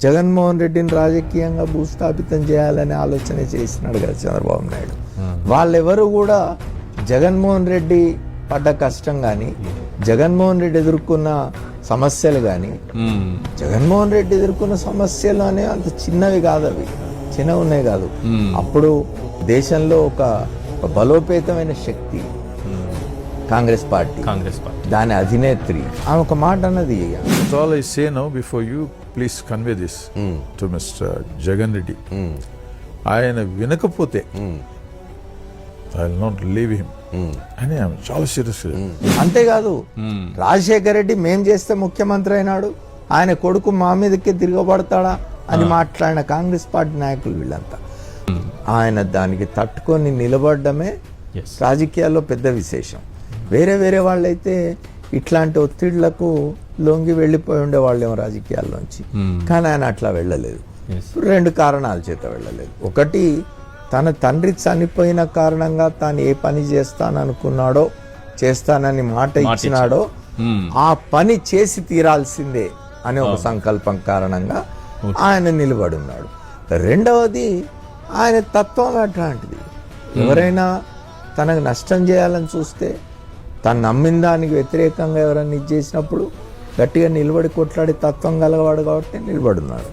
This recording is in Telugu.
జగన్మోహన్ రెడ్డిని రాజకీయంగా భూస్థాపితం చేయాలనే ఆలోచన చేసినాడు కదా చంద్రబాబు నాయుడు. వాళ్ళెవరు కూడా జగన్మోహన్ రెడ్డి పడ్డ కష్టం కానీ, జగన్మోహన్ రెడ్డి ఎదుర్కొన్న సమస్యలు కానీ, జగన్మోహన్ రెడ్డి ఎదుర్కొన్న సమస్యలు అనే అంత చిన్నవి కాదు, అవి చిన్నవి ఉన్నాయి కాదు. అప్పుడు దేశంలో ఒక బలోపేతమైన శక్తి కాంగ్రెస్ పార్టీ, దాని అధినేత్రి ఆమె ఒక మాట అన్నది. That's all I say now. Before you, please convey this to Mr. Jagan Reddy. ఆయన వినకపోతే I will not leave him అని ఆమె చాలా సీరియస్. అంతేకాదు, రాజశేఖర రెడ్డి మేం చేస్తే ముఖ్యమంత్రి అయినాడు, ఆయన కొడుకు మా మీదకే తిరగబడతాడా అని మాట్లాడిన కాంగ్రెస్ పార్టీ నాయకులు వీళ్ళంతా. ఆయన దానికి తట్టుకొని నిలబడమే రాజకీయాల్లో పెద్ద విశేషం. వేరే వేరే వాళ్ళైతే ఇట్లాంటి ఒత్తిళ్లకు లొంగి వెళ్ళిపోయి ఉండేవాళ్ళేమో రాజకీయాల్లోంచి. కానీ ఆయన అట్లా వెళ్ళలేదు. 2 కారణాల చేత వెళ్ళలేదు. ఒకటి, తన తండ్రి చనిపోయిన కారణంగా తాను ఏ పని చేస్తాననుకున్నాడో, చేస్తానని మాట ఇచ్చినాడో ఆ పని చేసి తీరాల్సిందే అనే ఒక సంకల్పం కారణంగా ఆయన నిలబడి ఉన్నాడు. రెండవది, ఆయన తత్వం అట్లాంటిది. ఎవరైనా తనకు నష్టం చేయాలని చూస్తే, తను నమ్మిన దానికి వ్యతిరేకంగా ఎవరైనా ఇది చేసినప్పుడు గట్టిగా నిలబడి కొట్లాడి తత్వం గలవాడు కాబట్టి నిలబడున్నాడు.